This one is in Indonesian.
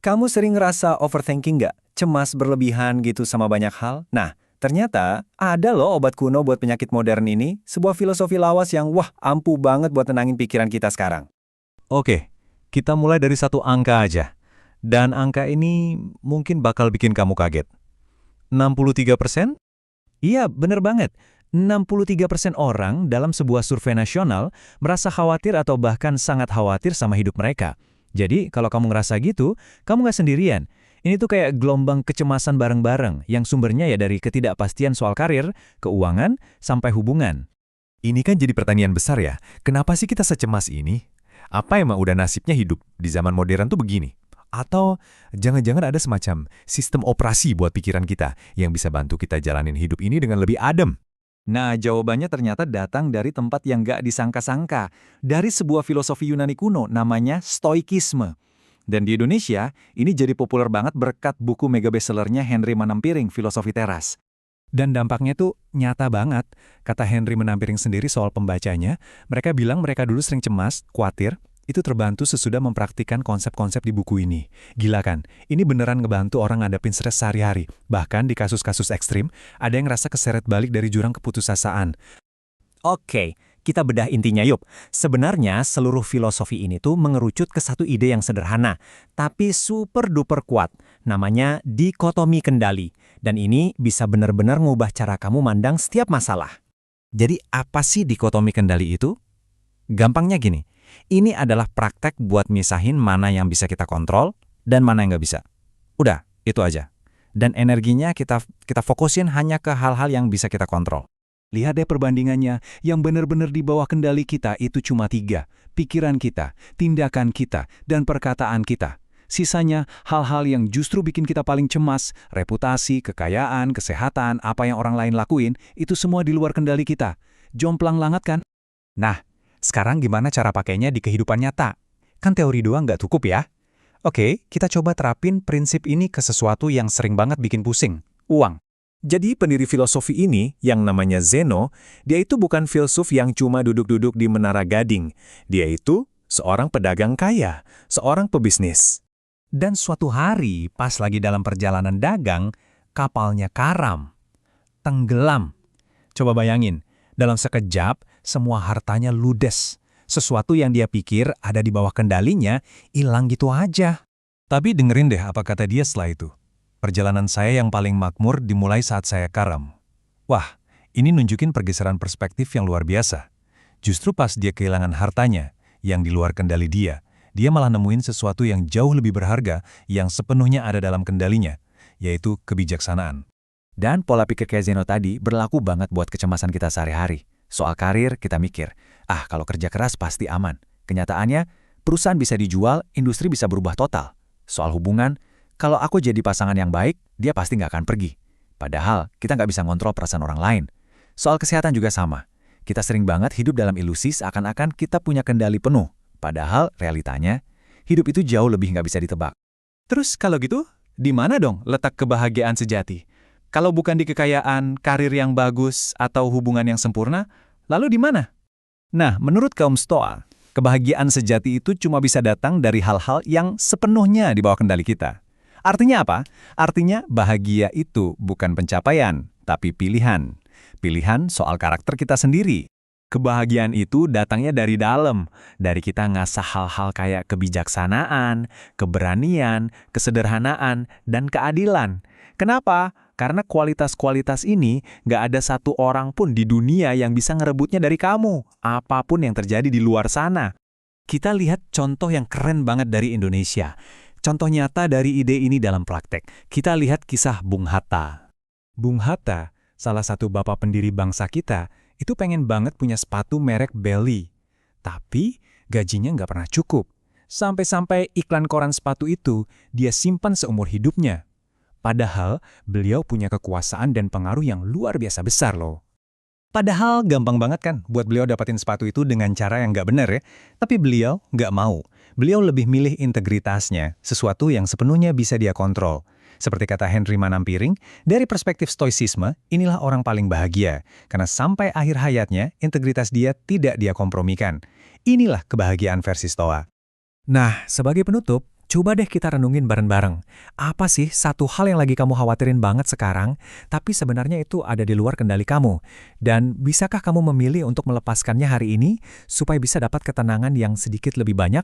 Kamu sering ngerasa overthinking nggak? Cemas berlebihan gitu sama banyak hal? Nah, ternyata ada loh obat kuno buat penyakit modern ini, sebuah filosofi lawas yang wah ampuh banget buat tenangin pikiran kita sekarang. Oke, kita mulai dari satu angka aja. Dan angka ini mungkin bakal bikin kamu kaget. 63%? Iya, bener banget. 63% orang dalam sebuah survei nasional merasa khawatir atau bahkan sangat khawatir sama hidup mereka. Jadi, kalau kamu ngerasa gitu, kamu nggak sendirian. Ini tuh kayak gelombang kecemasan bareng-bareng yang sumbernya ya dari ketidakpastian soal karir, keuangan, sampai hubungan. Ini kan jadi pertanyaan besar ya. Kenapa sih kita secemas ini? Apa emang udah nasibnya hidup di zaman modern tuh begini? Atau jangan-jangan ada semacam sistem operasi buat pikiran kita yang bisa bantu kita jalanin hidup ini dengan lebih adem? Nah, jawabannya ternyata datang dari tempat yang nggak disangka-sangka. Dari sebuah filosofi Yunani kuno namanya Stoikisme. Dan di Indonesia, ini jadi populer banget berkat buku mega bestsellernya Henry Manampiring, Filosofi Teras. Dan dampaknya tuh nyata banget. Kata Henry Manampiring sendiri soal pembacanya, mereka bilang mereka dulu sering cemas, khawatir, itu terbantu sesudah mempraktikkan konsep-konsep di buku ini. Gila kan? Ini beneran ngebantu orang ngadepin stres sehari-hari. Bahkan di kasus-kasus ekstrim, ada yang ngerasa keseret balik dari jurang keputusasaan. Oke, kita bedah intinya yuk. Sebenarnya seluruh filosofi ini tuh mengerucut ke satu ide yang sederhana, tapi super duper kuat. Namanya dikotomi kendali. Dan ini bisa benar-benar ngubah cara kamu mandang setiap masalah. Jadi apa sih dikotomi kendali itu? Gampangnya gini, ini adalah praktek buat misahin mana yang bisa kita kontrol dan mana yang nggak bisa. Udah, itu aja. Dan energinya kita fokusin hanya ke hal-hal yang bisa kita kontrol. Lihat deh perbandingannya, yang benar-benar di bawah kendali kita itu cuma 3. Pikiran kita, tindakan kita, dan perkataan kita. Sisanya, hal-hal yang justru bikin kita paling cemas, reputasi, kekayaan, kesehatan, apa yang orang lain lakuin, itu semua di luar kendali kita. Jomplang langat kan? Nah, sekarang gimana cara pakainya di kehidupan nyata? Kan teori doang nggak cukup ya? Oke, kita coba terapin prinsip ini ke sesuatu yang sering banget bikin pusing. Uang. Jadi pendiri filosofi ini, yang namanya Zeno, dia itu bukan filsuf yang cuma duduk-duduk di Menara Gading. Dia itu seorang pedagang kaya, seorang pebisnis. Dan suatu hari, pas lagi dalam perjalanan dagang, kapalnya karam. Tenggelam. Coba bayangin, dalam sekejap, semua hartanya ludes. Sesuatu yang dia pikir ada di bawah kendalinya, hilang gitu aja. Tapi dengerin deh apa kata dia setelah itu. Perjalanan saya yang paling makmur dimulai saat saya karam. Wah, ini nunjukin pergeseran perspektif yang luar biasa. Justru pas dia kehilangan hartanya, yang di luar kendali dia malah nemuin sesuatu yang jauh lebih berharga yang sepenuhnya ada dalam kendalinya, yaitu kebijaksanaan. Dan pola pikir kayak Zeno tadi berlaku banget buat kecemasan kita sehari-hari. Soal karir, kita mikir, kalau kerja keras pasti aman. Kenyataannya, perusahaan bisa dijual, industri bisa berubah total. Soal hubungan, kalau aku jadi pasangan yang baik, dia pasti nggak akan pergi. Padahal, kita nggak bisa ngontrol perasaan orang lain. Soal kesehatan juga sama. Kita sering banget hidup dalam ilusi seakan-akan kita punya kendali penuh. Padahal, realitanya, hidup itu jauh lebih nggak bisa ditebak. Terus kalau gitu, di mana dong letak kebahagiaan sejati? Kalau bukan di kekayaan, karir yang bagus, atau hubungan yang sempurna, lalu di mana? Nah, menurut kaum Stoa, kebahagiaan sejati itu cuma bisa datang dari hal-hal yang sepenuhnya di bawah kendali kita. Artinya apa? Artinya bahagia itu bukan pencapaian, tapi pilihan. Pilihan soal karakter kita sendiri. Kebahagiaan itu datangnya dari dalam, dari kita ngasah hal-hal kayak kebijaksanaan, keberanian, kesederhanaan, dan keadilan. Kenapa? Karena kualitas-kualitas ini nggak ada satu orang pun di dunia yang bisa ngerebutnya dari kamu, apapun yang terjadi di luar sana. Kita lihat contoh yang keren banget dari Indonesia. Contoh nyata dari ide ini dalam praktek. Kita lihat kisah Bung Hatta. Bung Hatta, salah satu bapak pendiri bangsa kita, itu pengen banget punya sepatu merek Belly. Tapi gajinya nggak pernah cukup. Sampai-sampai iklan koran sepatu itu dia simpan seumur hidupnya. Padahal beliau punya kekuasaan dan pengaruh yang luar biasa besar loh. Padahal gampang banget kan buat beliau dapatin sepatu itu dengan cara yang nggak benar ya. Tapi beliau nggak mau. Beliau lebih milih integritasnya, sesuatu yang sepenuhnya bisa dia kontrol. Seperti kata Henry Manampiring, dari perspektif stoicisme, inilah orang paling bahagia. Karena sampai akhir hayatnya, integritas dia tidak dia kompromikan. Inilah kebahagiaan versi Stoa. Nah, sebagai penutup, Coba deh kita renungin bareng-bareng. Apa sih satu hal yang lagi kamu khawatirin banget sekarang, tapi sebenarnya itu ada di luar kendali kamu? Dan bisakah kamu memilih untuk melepaskannya hari ini supaya bisa dapat ketenangan yang sedikit lebih banyak?